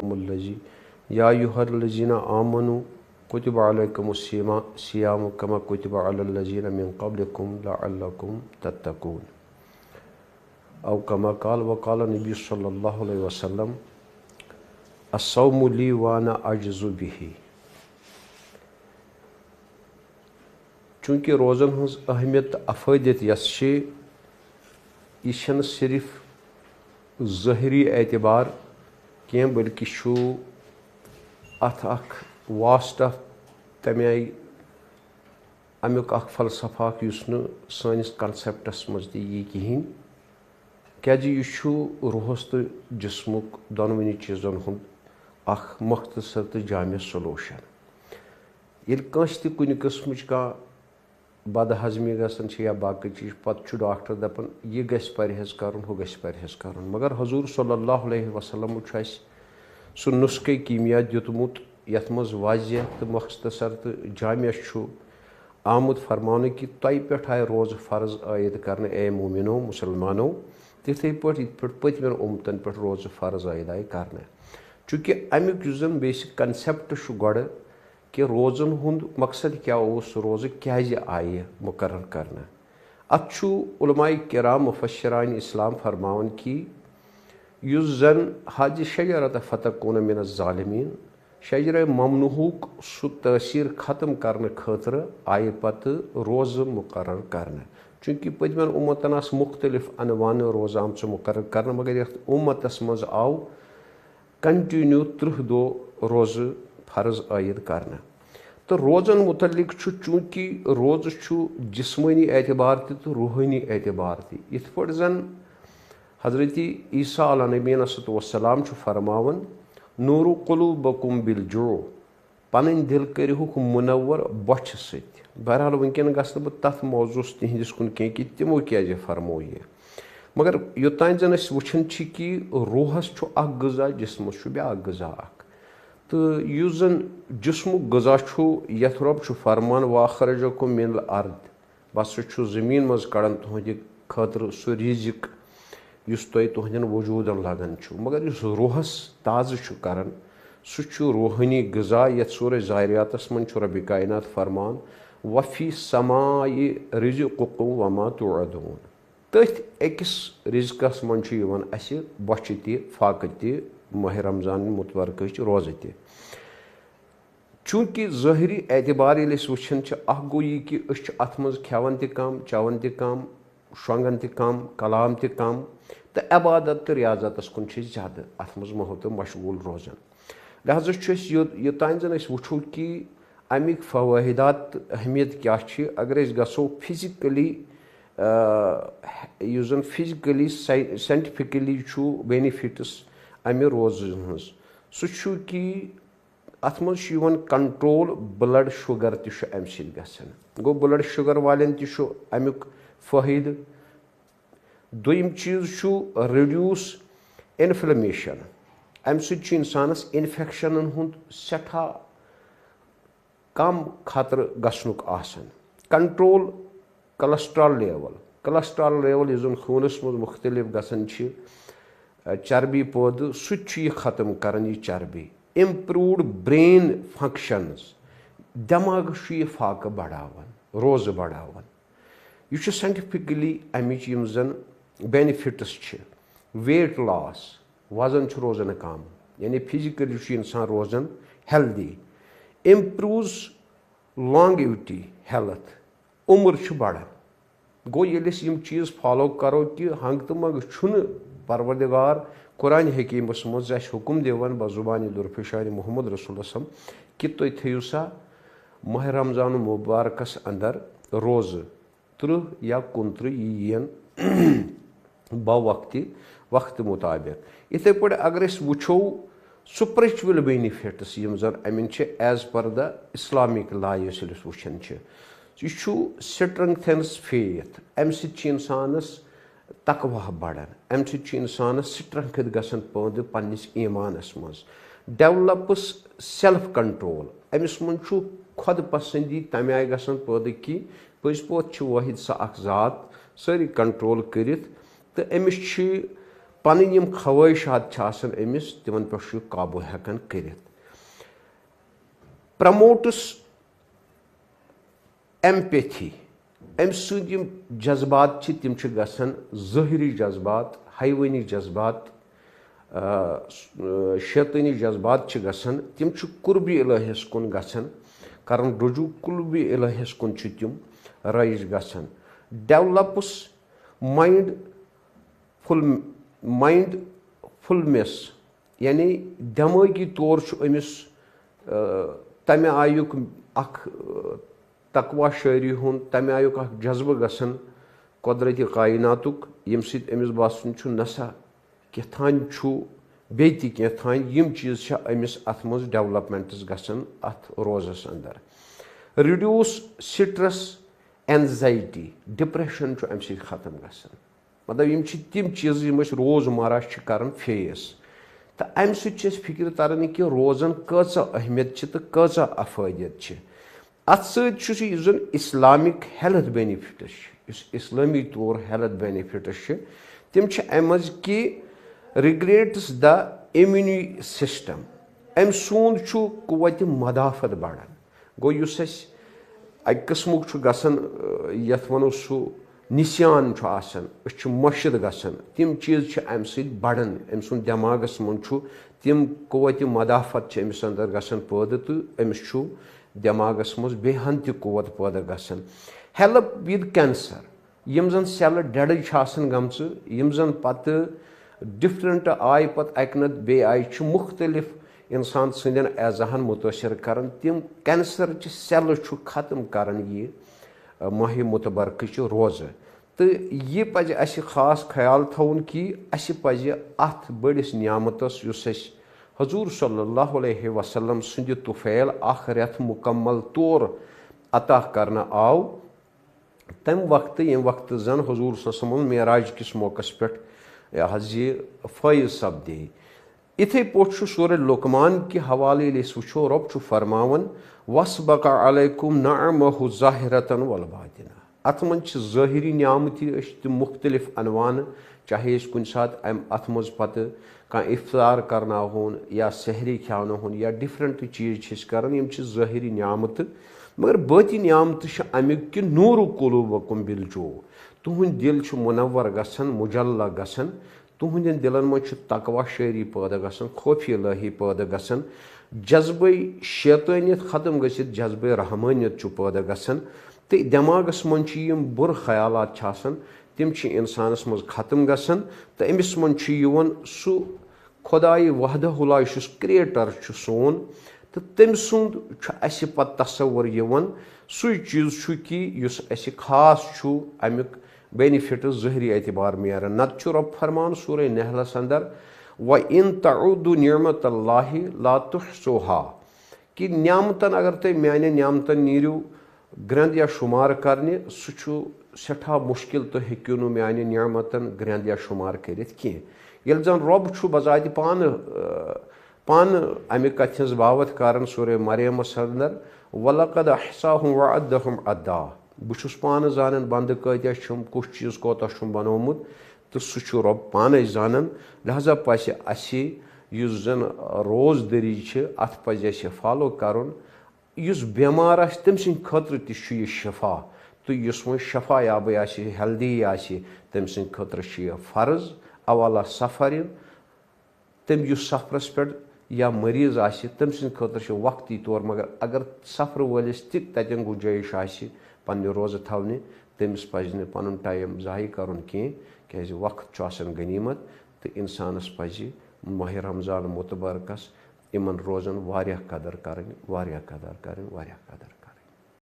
मुल्लजी या अय्युहल्लज़ीना आमनू कुतिबा अलैकुमुस्सियामु कमा कुतिबा अलल्लज़ीना मिन क़ब्लिकुम लअल्लकुम तत्तक़ून औ कमा क़ाल व क़ाल नबी सल्लल्लाहु अलैहि वसल्लम अस्सौमु ली व अना अज्ज़ु बिही। चूँकि रोज़न हज़ अहमियत अफादियत यह सिर्फ ज़ाहिरी एतबार क्या बल्कि अथ वास्ट तमे आई अमुक फलसफा सैनिस कंसेप्टस मज ती कहें क्या रूहस तो जिस्मुक दोनवनी चीज़न हुंद मुख्तसर तो जामिया सोलूशन ये कुन किस्म का बदहजमी गसन या बाकी चीज पत् डॉक्टर दपान यह गस परहेज कर हु गस परहेज कर मगर हजूर सल्लल्लाहु अलैहि वसल्लम सह नुस्खे कीमिया दितमुत यथ मज वाज़ह तो मुख्तसर तो जामिया आमुद फरमान कि तय पे आए रोज़ फ़र्ज आयद कर ए मोमिनो मुसलमानो तिथे पतमन उम्मतन पे रोज़ फ़र्ज आयद आय कर चूँकि अमुक जन बेसिक कंसेप्ट गो कि रोज़न हुंद मकसद क्या रोज़ क्या आय मुकर्रर करना अत उलमाए किराम मुफस्सिरान इस्लाम फरमान कि युस जन हज शजरत फतकून मिन ज़ालिमीन शजर ममनुहुक सु तसीर ख़त्म करने खतर आय पत रोज़ मुकर्रर करना चूँकि पतमन उम्मतन मुख्तलिफ अनवान रोज़ आम मुकर्रर करना मगर ये उम्मतस मज आव कंटिन्यू 30 दो रोज़ फ़र्ज आयद करना तो रोज़न मुतलिक चूँकि रोज़ जिस्मानी एतबार तो रूहानी एतबार यथ पे जन हज़रत ईसा अलैहि सलाम फरमावन नूरु क़ुलूबकुम बिलजू पन दिल करिहुक मुनव्वर बछ सत बहरहाल वनकन गस बह तथ मौजूस तिहदिस कुन कह कि तिमो क्या फरमो ये मगर योतान जन वुछन कि रूहस गज़ा जिस्मस ब्या गज़ा तो युस जन जिस्मुक गज़ा यथ रब फरमान वाखरजकुम मिनल अर्द बस ज़मीन मज कड़न तुहद खतर सह रिजिक तुहदन वजूदन लगन मगर इस रूहस ताज़ कर सह रूहानी गज़ा यथ सूरह ज़ारियातस मन रब कायनात फरमान वफ़ी समाई रिज़्क़ुकुम वमा तुअदून तथ अकिस रिज़्क़स मन बछ ति फाक ति माह रमज़ान मुतबरक रोज़ ति चूँकि ज़ाहिरी एतबार वुछन गो यह कि अत मज खेवन तम चवन तम शोंगन तम कलाम तम तो अबादत तो रियाजतस कुन ज्यादा अत मज महतो मशगूल रोजान लिहाजा योतान जन वुछो कि अमिक फ़वाहिदात अहमियत क्या अगर गो फिजिकली जन फिजिकली साइंटिफिकली बेनिफिट्स अमे रोज़ सह कि अत मज कंट्रोल ब्लड शुगर तम सत गो ब्लड शुगर वालन तमुक फ़ायद दोयम चीज़ रिड्यूस इन्फ्लेमेशन अम इंसानस इन्फेक्शन हुंद सठा कम खतर गसनुक आसन कंट्रोल कोलेस्ट्रॉल लेवल यह खूनस मज मुख्तलिफ गसन चर्बी पौध सह ख़त्म कर यह चर्बी इम्प्रूवड ब्रेन फंक्शंस दिमाग यह फाक बढ़ावन रोज़ बढ़ावन यह साइंटिफिकली अमिच यम जन बेनिफिट्स वेट लॉस वजन रोजान कम यानी फिजिकली इंसान रोजान हेल्दी इम्प्रूव्स लॉन्गेविटी हेल्थ उम्र बढ़ान गो ये चीज़ फॉलो करो कि हंग तो मंग परवरदिगार कुरान हकीमस मज हुकुम दिवान बजुबान दुरफिशान मोहम्मद रसूल कि तुम थो सा माह रमज़ान मुबारकस अंदर रोज़ 30 या 29 यीन वक्त मुताबिक इथे पे अगर वुछो स्पिरिचुअल बेनिफिट्स यम जन अमिन as per the Islamic law वुछन यह स्ट्रेंथन्स फेथ अम इंसानस तकवा बढ़ान अम इंसानस स्ट्रेंथ गसन पद पन्निस ईमानस मज डेवलप्स सेल्फ कंट्रोल अमिस मन खुद पसंदी तमे आय गसन पद कि पज पोत वाहिद सा ज़ात सारी कंट्रोल करित तो अमिस पन यम ख्वाहिशात अमिस तिमन पे काबू हेकन कर प्रमोट्स एम्पैथी अम सम जज्बात तिम गसन ज़ाहिरी जज्बात हैवानी जज्बात शैतानी जज्बात गसन तिम कुर्ब इलाहियस कुन गसन करन रुजू कुर्ब इलाहियस कुन तिम रईज गसन डेवलप्स माइंडफुलनेस यानी दिमागी तौर अमिस तमे आयुक अख तकवा शायरी हुन तमे आयुक अख जज्बह गसन कुदरती कायनातुक यम सित अमिस बासन नसा केथान बे केथान यम चीज अमिस अथ मज डेवलपमेंट्स गसन अथ रोजस अंदर रिड्यूस स्ट्रेस एंजाइटी डिप्रेशन अम सत खत्म गसन मतलब यम तिम चीज यम रोजमर्रा कर फेस तो अम सत फिक्र तरन कि रोजन कचा अहमियत तो कचा अफादियत अत सन इस्लामिक हेल्थ बेनिफिट्स इस्लामी तौर हेल्थ बेनिफिट्स तिम अम कि रिग्रेट्स द इम्यूनी सिस्टम अम सूंद कुव्वत मदाफत बढ़ान गो अक किस्मुक गसन यथ वनो सह निस्यान मशद गसन तिम चीज अम बढ़ान अम सुंद दिमागस मज तिम कुव्वत मदाफत अमिस अंदर गसन पैदा तो अमिस दिमागस मज बेहन कुव्वत पैदा गसन हेल्प विद कैंसर यम जन सेल डेड गमच यम जन पत डिफरेंट आय पत अकनत बे आय मुख्तलिफ इंसान सदन एजाहन मुतासर कर तिम कैंसर सेल खत्म कर यह माह मुतबरक रोज़ तो यह पज अस खास ख्याल थवन कि अस पज अथ बड़िस नियामतस हजूर सल्लल्लाहु अलैहि वसल्लम सुंद तुफैल अख रेत मुकम्मल तौर अता करना आव तम वक्त यम वक्त जन हजूर सल्लल्लाहु मेराज किस मौकस पे यह फैज़ सपदे इथे पोट सूर लुकमान के हवाले वो रब फरमावन वसबका अलैकुम नअमहु ज़ाहिरतन वल बातिना अत मन ज़ाहिरी नियामत मुख्तलिफ अनवान चाहे कुन सात अत मज पत कह इफ्तार करना होन या सहरी खाना होन या डिफरेंट चीज कर ज़ाहिरी नियामत मगर बाती नियामत अमुक कि नूर कुलूबकुम बिलजो तुहद दिल मुनव्वर गसन मुजल्ला गसन तुहद दिलन मज तकवा शायरी पैदा गसन खौफ इलाही पैदा गसन जज्ब शैतानियत खत्म गसित जज्ब रहमानियत पैदा गसन तो दिमागस मज बुर ख्यालात तिम इंसानस मज खत्म गसन तो अमिस मज सह खुदाई वहदहुल्ला क्रिएटर सोन तो तम सुंद अस पत तस्वुर सु चीज कि अस खास अमुक बेनिफिट ज़ाहिरी एतबार मेरन नत रब फरमान सूर नहलस अंदर व इन तउदु निअमतल्लाहि ला तुहसुहा कि नियामतन अगर तुम माने नियामतन नीरू ग्रंद या शुमार करने सह सठा मुश्किल तो हेक्यू नो माने नियामतन ग्रंद या शुमार करित कह जन रब बजात पान अमे कथ बावत कर सूर मरियमस अंदर वलकद अहसाहुम व अद्दहुम अद्दा बहुस पान जान बंद कत्या कुछ चीज कोता बनोमुत तो सह रब पान जान लिहाजा पस अस जन रोजदरी अत पज अस फॉलो कर बेमार तम सद खतर तह शफा तो वो शफा याब हेल्दी तम सद खतर फर्ज अवाला सफर तम सफरस पे या मरीज तम सद खतर वक्ती तौर मगर अगर सफर वलिस तन गुंजाइश पन्ने रोज़ थवने तमिस पज पन टाइम ज़ाय कर क्या वक्त गनीमत तो इंसानस पज माह रमज़ान मुतबरकस इन रोज़न वारिया कदर कर वारिया कदर कर वारिया कदर